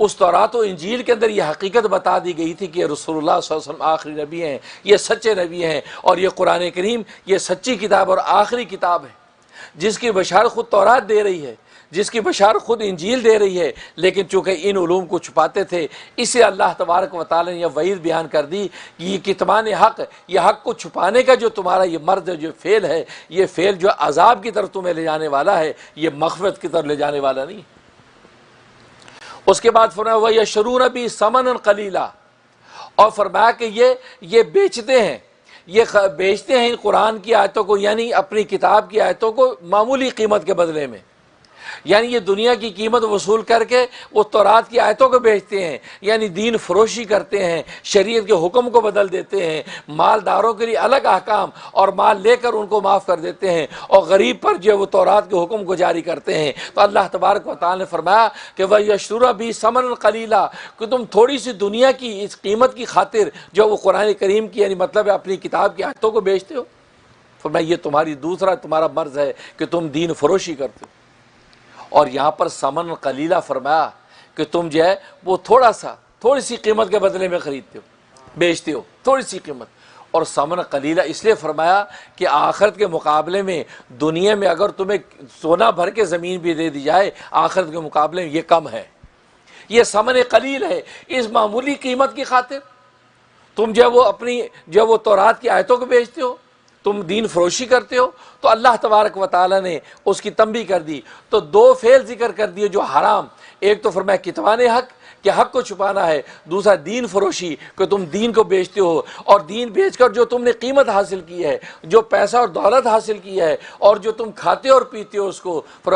اس تورات و انجیل کے اندر یہ حقیقت بتا دی گئی تھی کہ رسول اللہ صلی اللہ علیہ وسلم آخری نبی ہیں، یہ سچے نبی ہیں، اور یہ قرآن کریم یہ سچی کتاب اور آخری کتاب ہے جس کی بشارت خود تورات دے رہی ہے، جس کی بشارت خود انجیل دے رہی ہے۔ لیکن چونکہ ان علوم کو چھپاتے تھے، اسے اللہ تبارک و تعالی نے یہ وعید بیان کر دی کہ یہ کتمان حق، یہ حق کو چھپانے کا جو تمہارا یہ مرض جو فعل ہے، یہ فعل جو عذاب کی طرف تمہیں لے جانے والا ہے، یہ مغفرت کی طرف لے جانے والا نہیں۔ اس کے بعد فرمایا وَيَشْتَرُونَ بِهِ ثَمَنًا قَلِيلًا، اور فرمایا کہ یہ بیچتے ہیں، یہ بیچتے ہیں قرآن کی آیتوں کو، یعنی اپنی کتاب کی آیتوں کو معمولی قیمت کے بدلے میں، یعنی یہ دنیا کی قیمت وصول کر کے وہ تورات کی آیتوں کو بیچتے ہیں، یعنی دین فروشی کرتے ہیں، شریعت کے حکم کو بدل دیتے ہیں، مالداروں کے لیے الگ احکام اور مال لے کر ان کو معاف کر دیتے ہیں، اور غریب پر جو وہ تورات کے حکم کو جاری کرتے ہیں۔ تو اللہ تبارک و تعالی نے فرمایا کہ وَيَشْتَرُونَ بِهِ ثَمَنًا قَلِيلًا، کہ تم تھوڑی سی دنیا کی اس قیمت کی خاطر جو وہ قرآن کریم کی یعنی مطلب ہے اپنی کتاب کی آیتوں کو بیچتے ہو۔ فرمایا یہ تمہارا مرض ہے کہ تم دین فروشی کرتے ہو۔ اور یہاں پر ثمن قلیلہ فرمایا کہ تم جو ہے وہ تھوڑی سی قیمت کے بدلے میں خریدتے ہو، بیچتے ہو، تھوڑی سی قیمت۔ اور ثمن قلیلہ اس لیے فرمایا کہ آخرت کے مقابلے میں دنیا میں اگر تمہیں سونا بھر کے زمین بھی دے دی جائے، آخرت کے مقابلے میں یہ کم ہے، یہ ثمن قلیل ہے۔ اس معمولی قیمت کی خاطر تم جو وہ اپنی جو وہ تورات کی آیتوں کو بیچتے ہو، تم دین فروشی کرتے ہو۔ تو اللہ تبارک و تعالی نے اس کی تنبیہ کر دی۔ تو دو فعل ذکر کر دیے جو حرام، ایک تو فرمایا کتمان حق کہ حق کو چھپانا ہے، دوسرا دین فروشی کہ تم دین کو بیچتے ہو، اور دین بیچ کر جو تم نے قیمت حاصل کی ہے، جو پیسہ اور دولت حاصل کی ہے، اور جو تم کھاتے اور پیتے ہو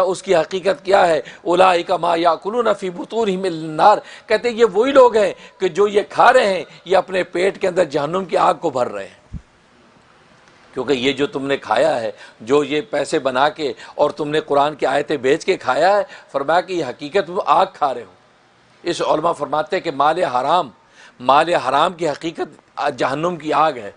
اس کی حقیقت کیا ہے؟ اولئک ما یاکلون فی بطونہم النار، کہتے ہیں یہ وہی لوگ ہیں کہ جو یہ کھا رہے ہیں یہ اپنے پیٹ کے اندر جہنم کی آگ کو بھر رہے ہیں۔ کیونکہ یہ جو تم نے کھایا ہے، جو یہ پیسے بنا کے اور تم نے قرآن کی آیتیں بیچ کے کھایا ہے، فرمایا کہ یہ حقیقت وہ آگ کھا رہے ہو۔ اس علماء فرماتے ہیں کہ مال حرام کی حقیقت جہنم کی آگ ہے،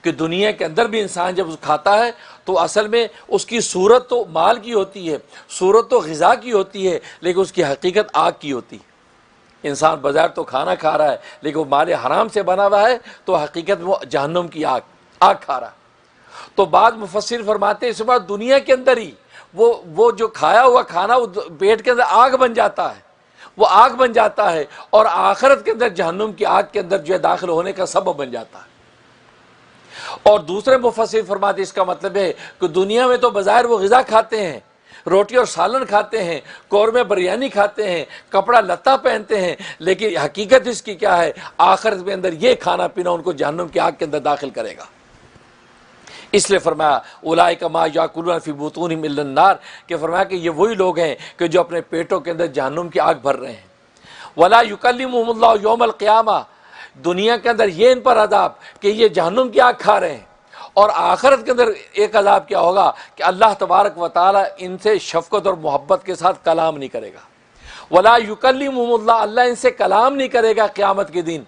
کہ دنیا کے اندر بھی انسان جب کھاتا ہے تو اصل میں اس کی صورت تو مال کی ہوتی ہے، صورت تو غذا کی ہوتی ہے، لیکن اس کی حقیقت آگ کی ہوتی ہے۔ انسان بظاہر تو کھانا کھا رہا ہے، لیکن وہ مال حرام سے بنا ہوا ہے تو حقیقت وہ جہنم کی آگ کھا رہا ہے۔ تو بعض مفسر فرماتے ہیں اس بات دنیا کے اندر ہی وہ جو کھایا ہوا کھانا وہ پیٹ کے اندر آگ بن جاتا ہے، وہ آگ بن جاتا ہے، اور آخرت کے اندر جہنم کی آگ کے اندر جو ہے داخل ہونے کا سبب بن جاتا ہے۔ اور دوسرے مفسر فرماتے ہیں اس کا مطلب ہے کہ دنیا میں تو بظاہر وہ غذا کھاتے ہیں، روٹی اور سالن کھاتے ہیں، قورمے بریانی کھاتے ہیں، کپڑا لتا پہنتے ہیں، لیکن حقیقت اس کی کیا ہے؟ آخرت کے اندر یہ کھانا پینا ان کو جہنم کی آگ کے اندر داخل کرے گا۔ اس لیے فرمایا اولئک ما یاکلون فی بطونہم الا النار، کہ فرمایا کہ یہ وہی لوگ ہیں کہ جو اپنے پیٹوں کے اندر جہنم کی آگ بھر رہے ہیں۔ ولا یکلمہم اللہ یوم القیامہ، دنیا کے اندر یہ ان پر عذاب کہ یہ جہنم کی آگ کھا رہے ہیں، اور آخرت کے اندر ایک عذاب کیا ہوگا کہ اللہ تبارک و تعالی ان سے شفقت اور محبت کے ساتھ کلام نہیں کرے گا۔ ولا یکلمہم اللہ، اللہ ان سے کلام نہیں کرے گا قیامت کے دن،